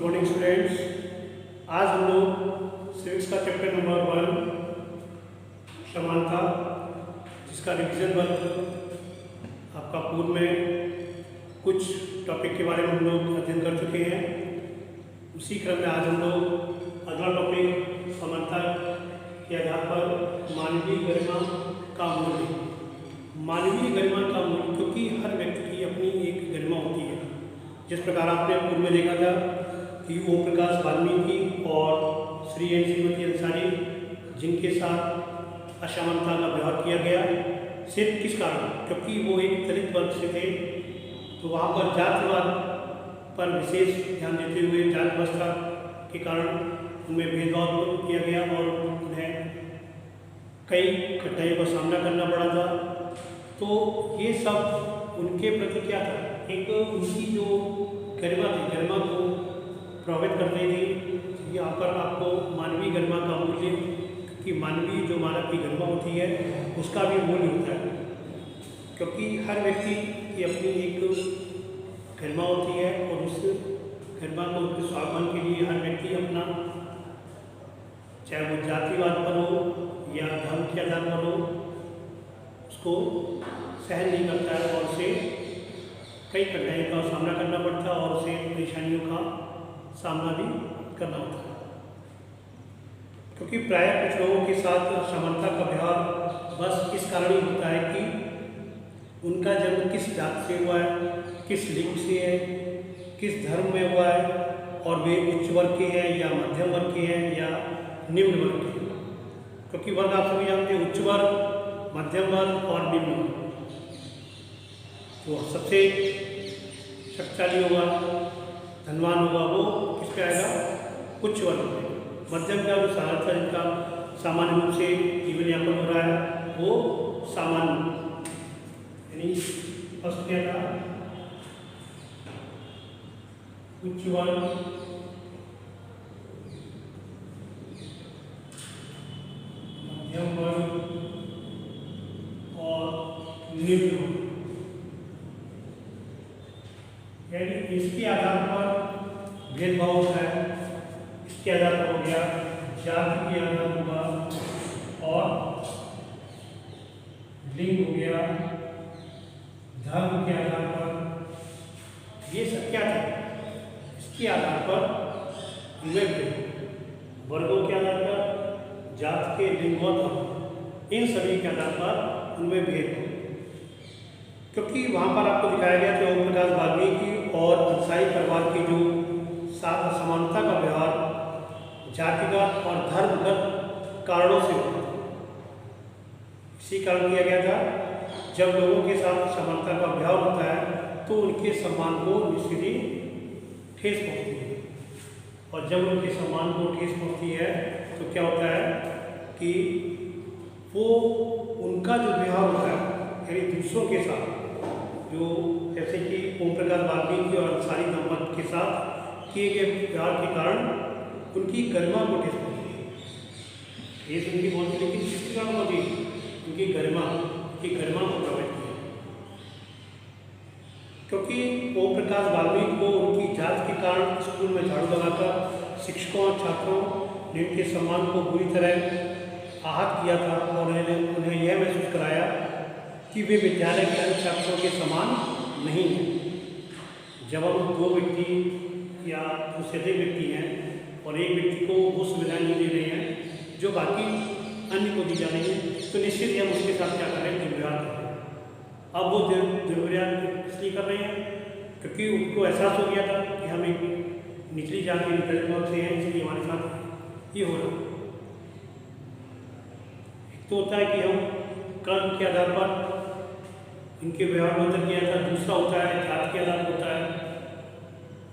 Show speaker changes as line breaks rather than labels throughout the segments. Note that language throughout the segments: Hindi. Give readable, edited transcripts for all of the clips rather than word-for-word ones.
Good morning students. आज हम लोग सिविक्स का चैप्टर नंबर 1 समानता, जिसका रिवीजन वर्क आपका पूर्व में कुछ टॉपिक के बारे में हम लोग अध्ययन कर चुके हैं। उसी क्रम में आज हम लोग अगला टॉपिक समानता के आधार पर मानवीय गरिमा का मूल्य। मानवीय गरिमा का मूल्य, क्योंकि हर व्यक्ति की अपनी एक गरिमा होती है। जिस प्रकार आपने पूर्व में देखा था कि ओम प्रकाश वाल्मीकि और श्री एन श्रीमती अंसारी, जिनके साथ असमानता का व्यवहार किया गया, सिर्फ किस कारण? क्योंकि वो एक दलित वर्ग से थे। तो वहाँ पर जातिवाद पर विशेष ध्यान देते हुए जाति व्यवस्था के कारण उनमें भेदभाव किया गया और उन्हें कई कठिनाइयों का सामना करना पड़ा था। तो ये सब उनके प्रति क्या था? एक उनकी जो गरिमा थी, गरिमा को प्रभावित करती थी। यहाँ पर आपको मानवीय गरिमा का मूल्य, कि मानवीय जो मानव की गरिमा होती है उसका भी मूल्य होता है, क्योंकि हर व्यक्ति की अपनी एक गरिमा होती है और उस गरिमा को उसके स्वाभिमान के लिए हर व्यक्ति अपना, चाहे वो जातिवाद पर हो या धर्म के आधार पर हो, उसको सहन नहीं करता है और उसे कई कठिनाइयों का सामना करना पड़ता है और उसे परेशानियों का सामना भी करना होता है। क्योंकि प्रायः कुछ लोगों के साथ समानता का व्यवहार बस इस कारण ही होता है कि उनका जन्म किस जात से हुआ है, किस लिंग से है, किस धर्म में हुआ है, और वे उच्च वर्ग के हैं या मध्यम वर्ग के हैं या निम्न वर्ग के हैं। क्योंकि वर्ग आप सभी जानते हैं, उच्च वर्ग, मध्यम वर्ग और निम्न वर्ग। तो सबसे शक्तिशाली होगा, धनवान होगा, वो किस पे आएगा? उच्च वर्ग में। मध्यम का जो साधारण जिनका सामान्य रूप से जीवन यापन हो रहा है वो सामान्य, यानी फर्स्ट क्या था? उच्च वर्ग, मध्यम वर्ग और निम्न वर्ग। यानी इसके आधार पर भेदभाव होता है। इसके आधार पर हो गया, जाति के आधार होगा और लिंग हो गया, धर्म के आधार पर। ये सब क्या था? इसके आधार पर उनमें भेद, वर्गों के आधार पर, जात के, लिंग और धर्म, इन सभी के आधार पर उनमें भेद। क्योंकि वहाँ पर आपको दिखाया गया कि ओम प्रकाश वाल्मीकि और अंसारी परिवार की जो साथ असमानता का व्यवहार जातिगत और धर्मगत कारणों से होता है। इसी कारण किया गया था, जब लोगों के साथ समानता का व्यवहार होता है तो उनके सम्मान को निश्चित ही ठेस पहुँचती है, और जब उनके सम्मान को ठेस पहुँचती है तो क्या होता है कि वो उनका जो व्यवहार होता है, यानी दूसरों के साथ, जो जैसे कि ओम प्रकाश वाल्मीकि और अंसारी दंपत के साथ किए गए व्यवहार के कारण उनकी गरिमा को ठेस पहुँची है। ठेस उनकी पहुँची, लेकिन किसके कारण पहुँची? उनकी गरिमा को प्रभावित किया। क्योंकि ओम प्रकाश वाल्मीकि को उनकी जात के कारण स्कूल में झाड़ू लगाकर शिक्षकों और छात्रों ने उनके सम्मान को बुरी तरह आहत किया था और उन्हें यह महसूस कराया कि वे विद्यालय के अन्य छात्रों के समान नहीं हैं। जब हम दो व्यक्ति या उससे अधिक व्यक्ति हैं और एक व्यक्ति को वो सुविधाएं नहीं दे रहे हैं जो बाकी अन्य को दी जा रही है, तो निश्चित ही हम उसके साथ क्या कर रहे हैं? दुर्व्यवहार कर रहे हैं। अब वो दुर्व्यवहार इसलिए कर रहे हैं क्योंकि उनको एहसास हो गया था कि हम एक निचली जात के दलित वर्ग से हैं, इसलिए हमारे साथ ये हो रहा है। एक तो होता है कि हम कर्म के आधार पर इनके व्यवहार में अंतर किया था, दूसरा होता है जात के आधार पर होता है।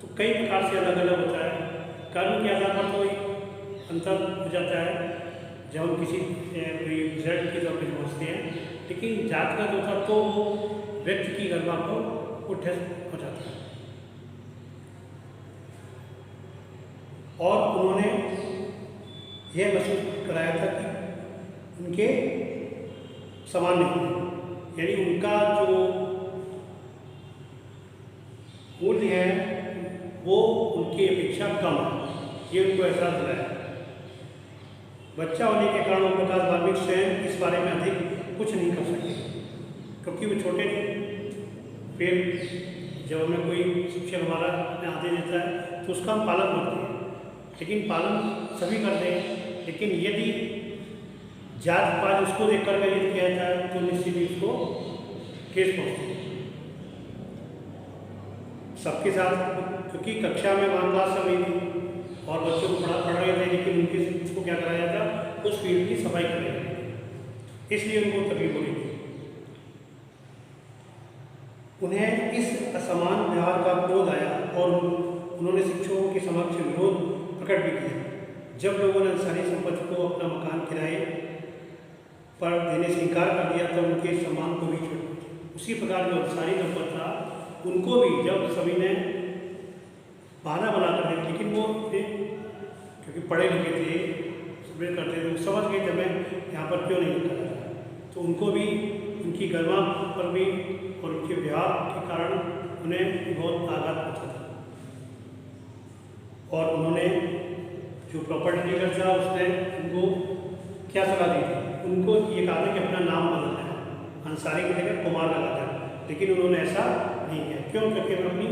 तो कई प्रकार से अलग अलग होता है। कर्म के आधार पर तो एक अंतर हो जाता है जब हम किसी कोई रिजल्ट की तरफ पहुँचते हैं, लेकिन जात का जो था तो वो व्यक्ति की गरिमा को ठेस पहुँचाता है। और उन्होंने यह महसूस कराया था कि उनके समान नहीं है, यानी उनका जो मूल्य है वो उनकी अपेक्षा कम है, ये उनको एहसास दिलाया। बच्चा होने के कारण ओम प्रकाश वाल्मीकि स्वयं इस बारे में अधिक कुछ नहीं कर सके, क्योंकि वो छोटे थे। फिर जब हमें कोई शिक्षक हमारा अपने आदेश देता है तो उसका हम पालन करते हैं, लेकिन पालन सभी करते हैं। लेकिन यदि जात पात उसको देख कर यदि किया जाए तो निश्चित ही उसको केस पहुँचती है सबके साथ, क्योंकि कक्षा में मान ला समय थी और बच्चों को पढ़ रहे थे, लेकिन उनके को क्या कराया था, उस फील्ड की सफाई कराई थी, इसलिए उनको तकलीफ हो रही थी। उन्हें इस असमान व्यवहार का क्रोध आया और उन्होंने शिक्षकों के समक्ष विरोध प्रकट भी किया। जब लोगों ने अंसारी संपत्ति को अपना मकान किराए पर देने से इनकार कर दिया तब उनके सम्मान को भी छोड़ दिया। उसी प्रकार जो अंसारी दंपत था उनको भी जब सभी ने बहाना बना कर दिया, लेकिन वो क्योंकि पढ़े लिखे थे, सब्र करते थे, समझ गए थे मैं यहाँ पर क्यों नहीं कर रहा, तो उनको भी उनकी गरिमा पर भी और उनके व्यवहार के कारण उन्हें बहुत आघात पहुँचा था। और उन्होंने जो प्रॉपर्टी डीलर था उसने उनको क्या सलाह दी थी, उनको ये कहा था कि अपना नाम बदलना है, अंसारी की जगह कुमार लगा था, लेकिन उन्होंने ऐसा नहीं किया। क्यों? क्योंकि हमें अपनी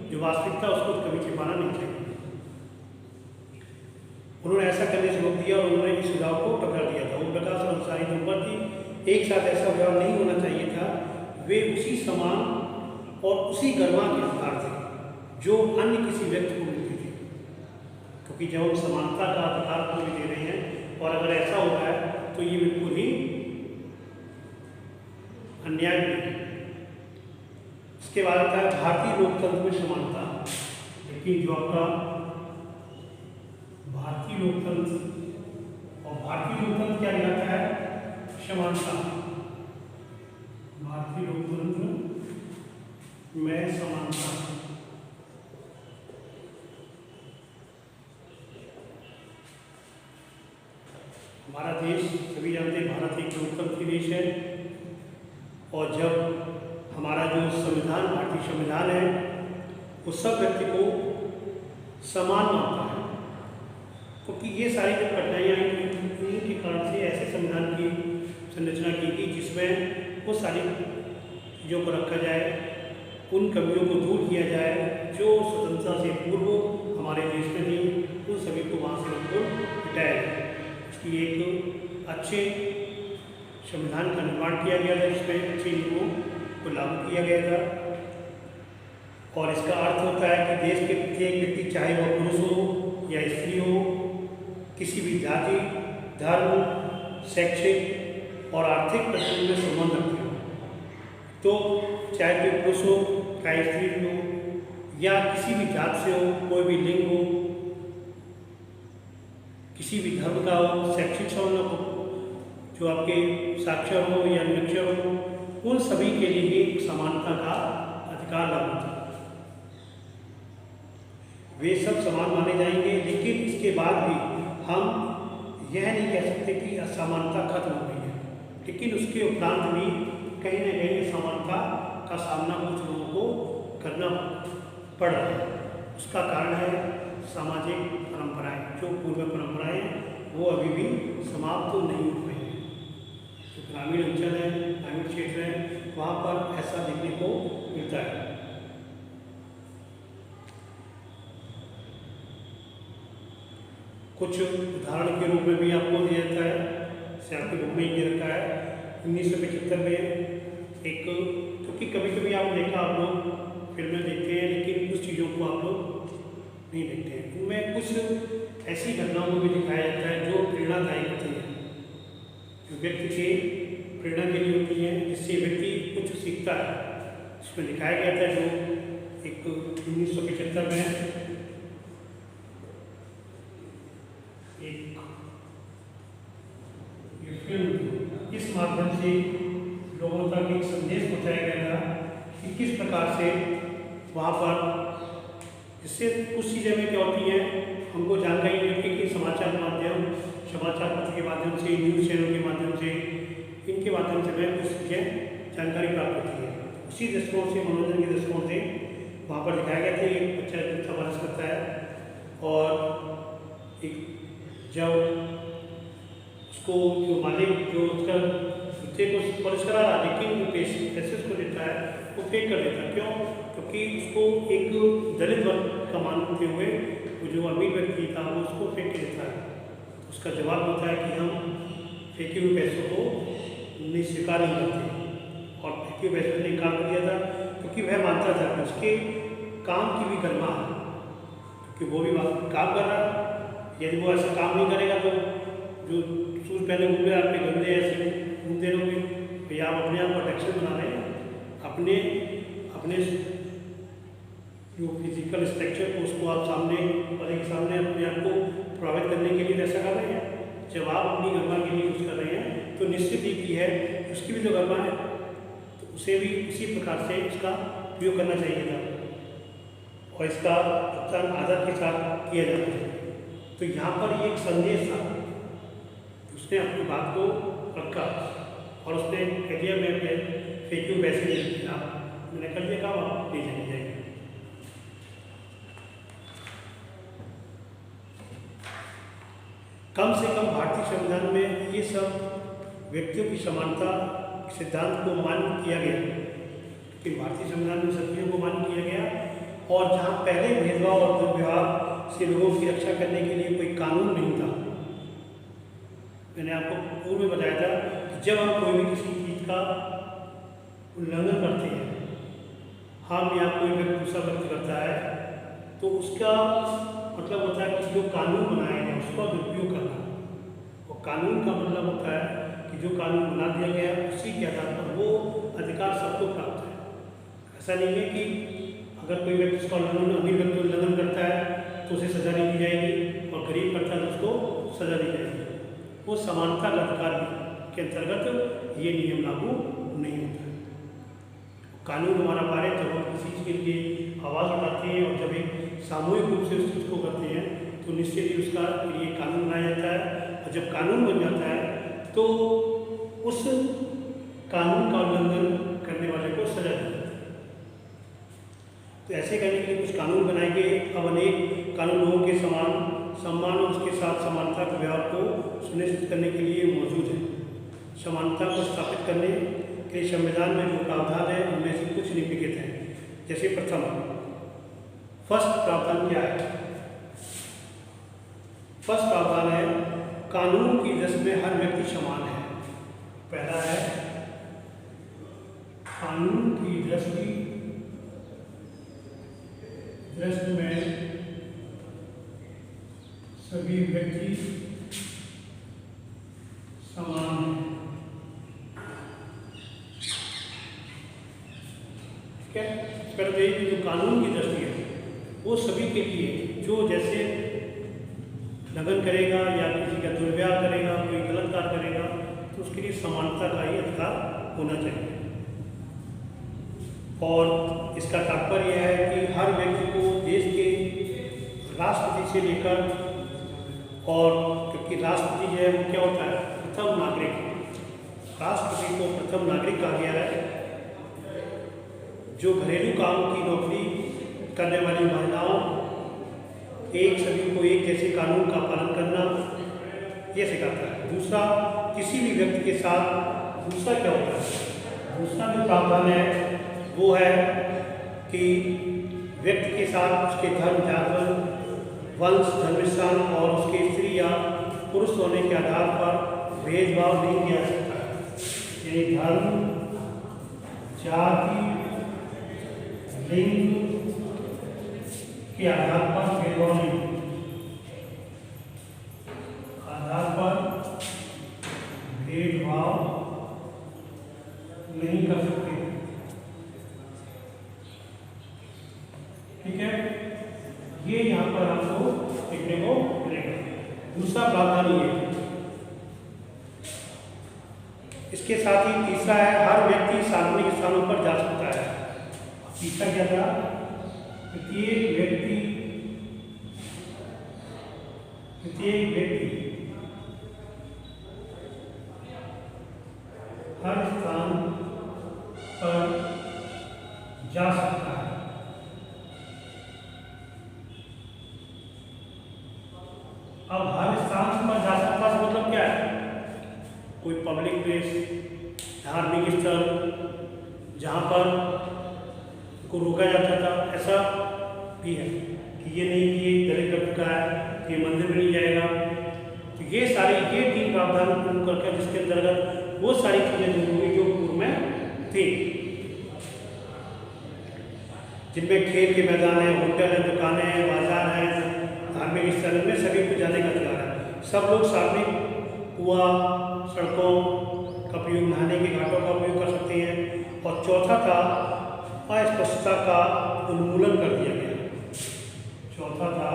जो वास्तविकता उसको कभी छिपाना नहीं चाहिए। उन्होंने ऐसा करने से रोक दिया और उन्होंने इस सुझाव को टकरा दिया था। ओम प्रकाश और अंसारी दंपति एक साथ ऐसा व्यवहार नहीं होना चाहिए था। वे उसी समान और उसी गरिमा के अधिकार थे जो अन्य किसी व्यक्ति को मिलती थी, क्योंकि जब हम समानता का अधिकार को भी दे रहे हैं और अगर ऐसा हो रहा है तो ये बिल्कुल ही अन्याय भी है। इसके बाद आता है भारतीय लोकतंत्र में समानता। लेकिन जो आपका भारतीय लोकतंत्र क्या कहलाता है? समानता। भारतीय लोकतंत्र में समानता। हमारा देश सभी जानते हैं भारत एक लोकतंत्री देश है, और जब हमारा जो संविधान भारतीय संविधान है वो सब व्यक्ति को समान मानता है, क्योंकि ये सारी जो कठिनाइयाँ हैं उनके कारण से ऐसे संविधान की संरचना की गई जिसमें वो सारी चीज़ों को रखा जाए, उन कमियों को दूर किया जाए जो स्वतंत्रता से पूर्व हमारे देश में थी, उन सभी को वहाँ से उनको हटाया जाए। इसकी एक अच्छे संविधान का निर्माण किया गया था जिसमें अच्छे नियमों को लागू किया गया था। और इसका अर्थ होता है कि देश के प्रत्येक व्यक्ति, चाहे वह पुरुष हो या स्त्री हो, किसी भी जाति, धर्म, शैक्षिक और आर्थिक प्रश्नों में संबंध रखते हो, तो चाहे कोई पुरुष हो, चाहे स्त्री हो, या किसी भी जात से हो, कोई भी लिंग हो, किसी भी धर्म का हो, शैक्षिक संबंध हो, जो आपके साक्षर हो या निरक्षर हो, उन सभी के लिए एक समानता का अधिकार लागू था। वे सब समान माने जाएंगे, लेकिन इसके बाद भी हम यह नहीं कह सकते कि असमानता खत्म हो गई है, लेकिन उसके उपरांत भी कहीं न कहीं असमानता का सामना कुछ लोगों को करना पड़ रहा है। उसका कारण है सामाजिक परंपराएं, जो पूर्व परंपराएं वो अभी भी समाप्त तो नहीं हो पाई हैं। जो ग्रामीण अंचल है, ग्रामीण क्षेत्र है, वहाँ पर ऐसा देखने को मिलता है। कुछ उदाहरण के रूप में भी आपको दिया जाता है, जैसे आपके बुक में ये रखा है 1975 में एक, क्योंकि कभी कभी आप देखा, आप लोग फिल्में देखते हैं लेकिन कुछ चीज़ों को आप लोग नहीं देखते हैं। उनमें कुछ ऐसी घटनाओं को भी दिखाया जाता है जो प्रेरणादायक होती है, जो व्यक्ति के प्रेरणा के लिए होती है, जिससे व्यक्ति कुछ सीखता है। इसमें दिखाया गया था जो एक 1975 में एक ये फिल्म, इस माध्यम से लोगों तक एक संदेश पहुँचाया गया था कि किस प्रकार से वहाँ पर, इससे कुछ चीज़ें में क्या होती हैं हमको जानकारी मिलती है कि समाचार माध्यम, समाचार पत्र के माध्यम से, न्यूज़ चैनल के माध्यम से, इनके माध्यम से हमें कुछ चीज़ें जानकारी प्राप्त होती है। उसी दृष्टिकोण से, मनोरंजन के दृष्टिकोण से वहाँ पर दिखाया गया था एक बच्चा जो 18 वर्ष का और एक जब उसको जो मालिक जो उसका जूते को पॉलिश करा रहा, लेकिन जो पैसे उसको देता है वो फेंक कर देता है। क्यों? क्योंकि उसको एक दलित वर्ग का मानते हुए वो जो अमीर व्यक्ति था वो उसको फेंक के देता है। उसका जवाब होता है कि हम फेंके हुए पैसों को नहीं स्वीकार नहीं करते, और फेंके हुए पैसों ने काम कर दिया था क्योंकि वह मानता था कि उसके काम की भी गरिमा है, क्योंकि वो भी काम कर रहा है। यदि वो ऐसा काम नहीं करेगा तो जो शूज पहने हुए आप पे गंदे ऐसे घूमते रहोगे, भैया आप अपने आप प्रोटेक्शन बना रहे हैं, अपने अपने जो फिजिकल स्ट्रक्चर को उसको आप सामने वाले के सामने अपने आप को प्रभावित करने के लिए ऐसा कर रहे हैं। जब आप अपनी गरिमा के लिए यूज़ कर रहे हैं तो निश्चित ही की है उसकी भी जो गरिमा है तो उसे भी उसी प्रकार से उसका उपयोग करना चाहिए था, और इसका भुगतान आदर के साथ किया जाना चाहिए। तो यहाँ पर एक संदेश था, उसने अपनी बात को रखा और उसने कह दिया मैं फेंके हुए पैसे नहीं दिया, मैंने कर दिया काम, आप ले जाइए। कम से कम भारतीय संविधान में ये सब व्यक्तियों की समानता सिद्धांत को मान्य किया गया, कि भारतीय संविधान में सभी को मान्य किया गया। और जहाँ पहले भेदभाव और दुर्व्यवहार से लोगों की रक्षा करने के लिए कोई कानून नहीं था, मैंने आपको पूर्व में बताया था कि जब हम कोई भी किसी चीज़ का उल्लंघन करते हैं, हम या कोई व्यक्ति दूसरा व्यक्ति करता है, तो उसका मतलब होता है कि जो कानून बनाए हैं उसका दुरुपयोग करना। और कानून का मतलब होता है कि जो कानून बना दिया गया उसी के आधार पर वो अधिकार सबको प्राप्त है। ऐसा नहीं है कि अगर कोई व्यक्ति उसका उल्लंघन, अमीर व्यक्ति उल्लंघन करता है तो उसे सजा नहीं दी जाएगी, और गरीब करता है तो उसको सजा दी जाएगी। वो समानता का अधिकार के अंतर्गत ये नियम लागू नहीं होता है। कानून हमारा पारित जब हम किसी चीज़ के लिए आवाज़ उठाते हैं और जब एक सामूहिक रूप से उस चीज़ को करते हैं तो निश्चित ही उसका लिए कानून बनाया जाता है, और जब कानून बन जाता है तो उस कानून का उल्लंघन करने वाले को सजा दी जाती है। तो ऐसे करने के लिए कुछ कानून बनाए गए। अब अनेक कानून लोगों के समान सम्मान और उसके साथ समानता के व्यवहार को सुनिश्चित करने के लिए मौजूद है। समानता को स्थापित करने के संविधान में जो प्रावधान है उनमें से कुछ निम्नलिखित हैं। जैसे प्रथम, फर्स्ट प्रावधान क्या है? फर्स्ट प्रावधान है कानून की दृष्टि में हर व्यक्ति समान है। पहला है कानून की दृष्टि में सभी व्यक्ति समान हैं। ठीक है, पहले जो कानून की दृष्टि है वो सभी के लिए, जो जैसे लगन करेगा या किसी का दुर्व्यवहार करेगा, कोई गलत कार्य करेगा, तो उसके लिए समानता का ही अधिकार होना चाहिए। और इसका तात्पर्य यह है कि हर व्यक्ति को देश के राष्ट्रपति से लेकर, और क्योंकि राष्ट्रपति जो है वो क्या होता है? प्रथम नागरिक। राष्ट्रपति को प्रथम नागरिक कहा गया है। जो घरेलू काम की नौकरी करने वाली महिलाओं, एक सभी को एक जैसे कानून का पालन करना ये सिखाता है। दूसरा, किसी भी व्यक्ति के साथ दूसरा क्या होता है? दूसरा जो प्रावधान है वो है कि व्यक्ति के साथ उसके धर्म, जाति, वंश, जन्मस्थान और उसके स्त्री या पुरुष होने के आधार पर भेदभाव नहीं किया जा सकता है। यानी धर्म, जाति, लिंग के आधार पर भेदभाव नहीं, आधार पर भेदभाव नहीं कर सकते। ठीक है, ये यहाँ पर आपको देखने को मिलेगा। दूसरा प्रावधान ये, इसके साथ ही तीसरा है हर व्यक्ति सार्वजनिक स्थानों पर जा सकता है। तीसरा क्या था? प्रत्येक व्यक्ति हर स्थान पर जा सकता है। अब हर स्थान पर जा सकता है मतलब क्या है? कोई पब्लिक प्लेस, धार्मिक स्थल जहाँ पर को रोका जाता था, ऐसा भी है कि ये नहीं कि ये दलित व्यक्ति का है कि ये मंदिर में नहीं जाएगा। तो ये सारे ये 3 प्रावधान पूर्ण करके जिसके अंतर्गत वो सारी चीज़ें दूर हुई जो पूर्व में थी, जिनमें खेल के मैदान है, होटल है, दुकानें हैं, बाजार हैं, धार्मिक स्थल में सभी को जाने का अधिकार है। सब लोग सार्वजनिक कुआं, सड़कों का प्रयोग, नहाने के घाटों का उपयोग कर सकते हैं। और चौथा था अस्पृश्यता का उन्मूलन कर दिया गया। चौथा था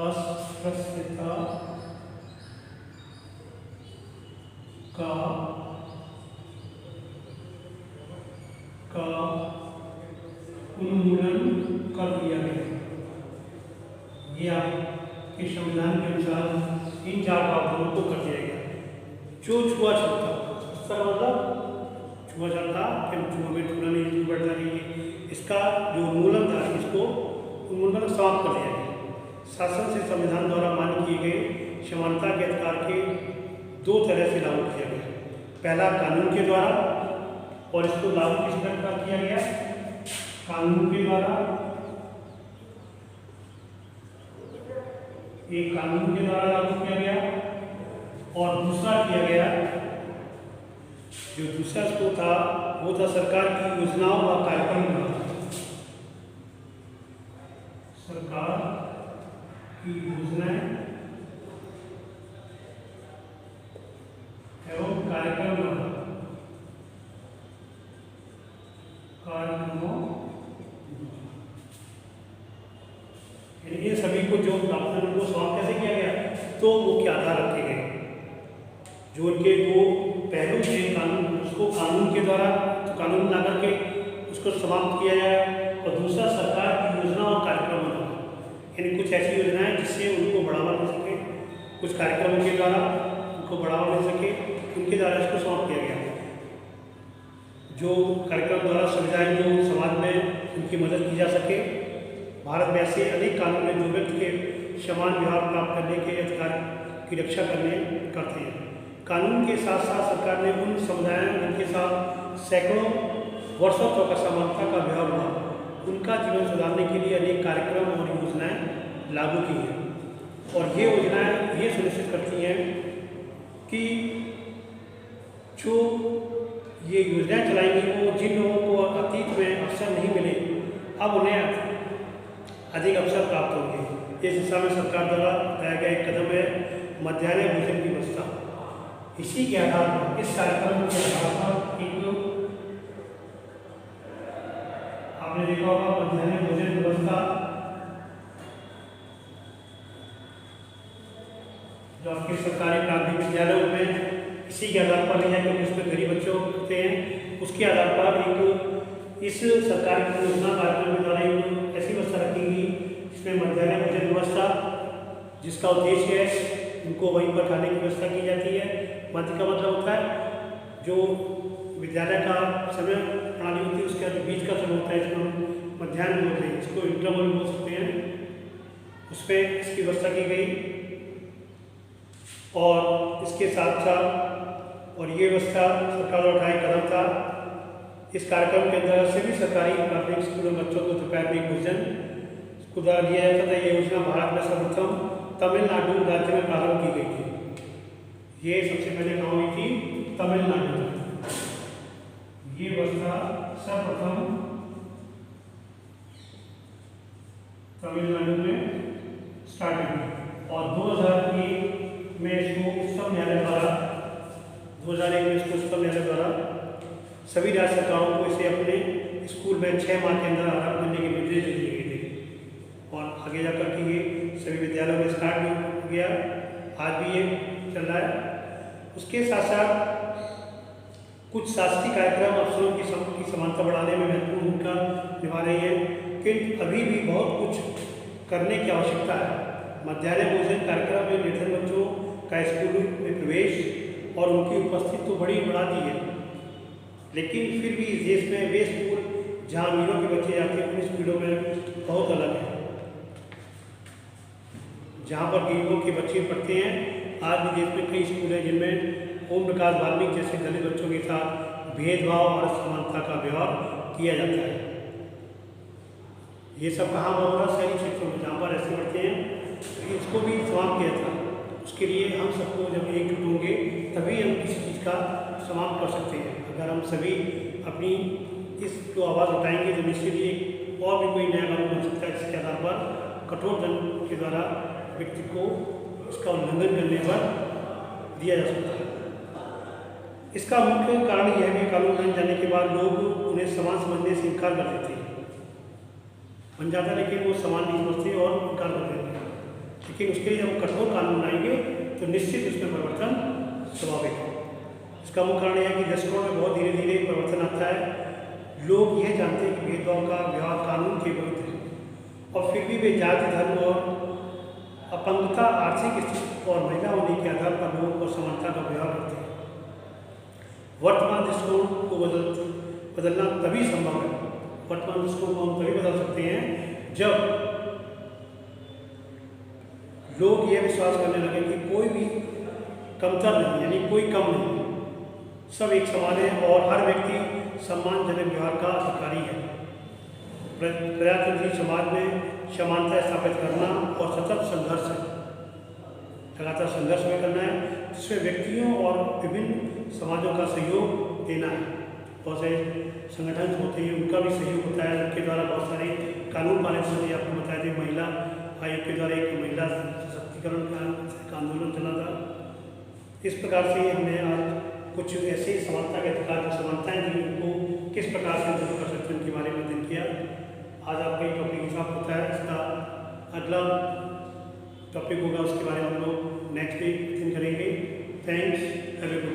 अस्पृश्यता का उन्मूलन कर दिया गया। ये आपके संविधान के अनुसार इन 4 प्रावधानों को कर दिया गया। जो छुआछूत था, मतलब छुआछूत था कि छुआ में छूना नहीं, बैठना नहीं, इसका जो उन्मूलन था इसको उन्मूलन समाप्त कर दिया गया। शासन से संविधान द्वारा मान्य किए गए समानता के अधिकार के 2 तरह से लागू किया गया। पहला कानून के द्वारा, और इसको लागू किस प्रकार किया गया? कानून के द्वारा। एक कानून के द्वारा लागू किया गया, और दूसरा किया गया जो दूसरा इसको था वो था सरकार की योजनाओं व कार्यक्रम द्वारा। सरकार की योजनाएं एवं कार्यक्रमों इन सभी को जो प्रावधान को समाप्त कैसे किया गया? तो मुख्य आधार रखे गए। जो उनके 2 पहलू थे कानून, उसको कानून के द्वारा तो कानून ला करके उसको समाप्त किया जाए, और दूसरा सरकार की योजना और कार्यक्रम द्वारा, यानी कुछ ऐसी योजनाएं जिससे उनको बढ़ावा मिल सके, कुछ कार्यक्रमों के द्वारा उनको बढ़ावा मिल सके, उनके द्वारा इसको समाप्त किया गया। जो कार्यक्रम द्वारा सुविधाएं जो समाज में उनकी मदद की जा सके। भारत में ऐसे अनेक कानून हैं जो व्यक्ति के समान व्यवहार प्राप्त करने के अधिकार की रक्षा करते हैं। कानून के साथ साथ सरकार ने उन समुदायों जिनके साथ सैकड़ों वर्षों तक असमानता का व्यवहार हुआ, उनका जीवन सुधारने के लिए अनेक कार्यक्रम और योजनाएं लागू की हैं। और ये योजनाएं ये सुनिश्चित करती हैं कि जो ये योजनाएं चलाएंगी वो जिन लोगों को अतीत में अवसर नहीं मिले, अब उन्हें अधिक अवसर प्राप्त होंगे। इस दिशा में सरकार द्वारा उठाया गया एक कदम है मध्याह्न भोजन की व्यवस्था। इसी के आधार पर, इस कार्यक्रम के आधार पर एक आपने देखा होगा मध्याह्न भोजन व्यवस्था जो आपके सरकारी प्राथमिक विद्यालयों में इसी के आधार पर है, क्योंकि उसमें गरीब बच्चे होते हैं। उसके आधार पर एक इस सरकारी योजना कार्यक्रम के द्वारा एक ऐसी व्यवस्था रखेंगी जिसमें मध्याह्न भोजन व्यवस्था, जिसका उद्देश्य है उनको वहीं पर खाने की व्यवस्था की जाती है। मध्य का मतलब होता है जो विद्यालय का समय प्रणाली होती है उसके बीच का समय होता है, इसको हम मध्याह्न बोलते हैं, इसको इंटरवल बोल सकते हैं। उस पर इसकी व्यवस्था की गई। और इसके साथ साथ और ये व्यवस्था सरकार द्वारा उठाया कदम था। इस कार्यक्रम के अंतर्गत सभी सरकारी प्राथमिक स्कूलों में बच्चों को दोपहर में भोजन को द्वारा दिया जाता था। ये योजना भारत में सर्वप्रथम तमिलनाडु राज्य में प्रारंभ की गई थी। ये सबसे पहले कहाँ हुई थी? तमिलनाडु में। ये व्यवस्था सर्वप्रथम तमिलनाडु में स्टार्ट हुई और 2001 में इसको उच्चतम न्यायालय द्वारा 2001 में इसको उच्चतम न्यायालय द्वारा सभी राज्य सरकारों को इसे अपने स्कूल में 6 माह के अंदर आरंभ करने के निर्देश दिए गए थे। और आगे जाकर के ये सभी विद्यालयों में स्टार्ट भी हो गया, आज भी ये चल रहा है। उसके साथ साथ कुछ शासकीय कार्यक्रम अफसरों की समानता बढ़ाने में महत्वपूर्ण भूमिका निभा रही है, किंतु अभी भी बहुत कुछ करने की आवश्यकता है। मध्याह्न भोजन कार्यक्रम में निर्धन बच्चों का स्कूल में प्रवेश और उनकी उपस्थिति तो बढ़ा दी है, लेकिन फिर भी इस देश में वे स्कूल जहाँ अमीरों के बच्चे जाते हैं उन स्कूलों में बहुत अलग है। जहाँ पर गरीबों के बच्चे पढ़ते हैं, आज भी देश में कई स्कूल हैं जिनमें ओम प्रकाश वाल्मीकि जैसे दलित बच्चों के साथ भेदभाव और असमानता का व्यवहार किया जाता है। ये सब कहाँ हुआ था? शहरी क्षेत्रों में, जहाँ पर ऐसे पढ़ते हैं। इसको भी समाप्त किया था। उसके लिए हम सबको जब एकजुट होंगे तभी हम किसी चीज़ का समाप्त कर सकते हैं। अगर हम सभी अपनी इसको आवाज़ उठाएंगे तो निश्चित ही और भी कोई नया कानून बन सकता है, जिसके आधार पर कठोर दंड के द्वारा व्यक्ति को इसका उल्लंघन करने पर दिया जा सकता है। इसका मुख्य कारण यह है कि कानून बन जाने के बाद लोग उन्हें समान समझने से इनकार कर देते हैं। बन जाता है लेकिन वो समान नहीं समझते और इनकार कर देते हैं। लेकिन उसके लिए जब कठोर कानून बनाएंगे तो निश्चित उसमें परिवर्तन स्वाभाविक है। इसका मुख्य कारण यह है कि दशकों में बहुत धीरे धीरे परिवर्तन आता है। लोग यह जानते हैं कि भेदभाव का व्यवहार कानून के विरुद्ध है, और फिर भी वे जाति, धर्म और अपंगता, आर्थिक स्थिति और महिला होने के आधार पर लोगों को समानता का व्यवहार करते हैं। वर्तमान दृष्टिकोण को बदलना तभी संभव है। वर्तमान दृष्टिकोण को हम तभी बदल सकते हैं जब लोग यह विश्वास करने लगे कि कोई भी कमतर नहीं, यानी कोई कम नहीं, सब एक समान है और हर व्यक्ति सम्मानजनक व्यवहार का अधिकारी है। प्रजातंत्री समाज में समानता स्थापित करना और सतत संघर्ष है, लगातार संघर्ष में करना है, जिसमें व्यक्तियों और विभिन्न समाजों का सहयोग देना है। बहुत से संगठन होते हैं, उनका भी सहयोग होता है, उनके द्वारा बहुत सारे कानून पारित होते हैं। आपको बताया था महिला आयोग के द्वारा एक महिला सशक्तिकरण का आंदोलन चला था। इस प्रकार से हमने आज कुछ ऐसे समानता के अधिकार, जो समानताएँ थी, उनको किस प्रकार से दूर कर सकते हैं उनके बारे में अध्ययन किया। आज आपका ये टॉपिक समाप्त होता है। इसका अगला टॉपिक होगा, उसके बारे में हम लोग नेक्स्ट वीक अध्ययन करेंगे। Thanks, have a good day.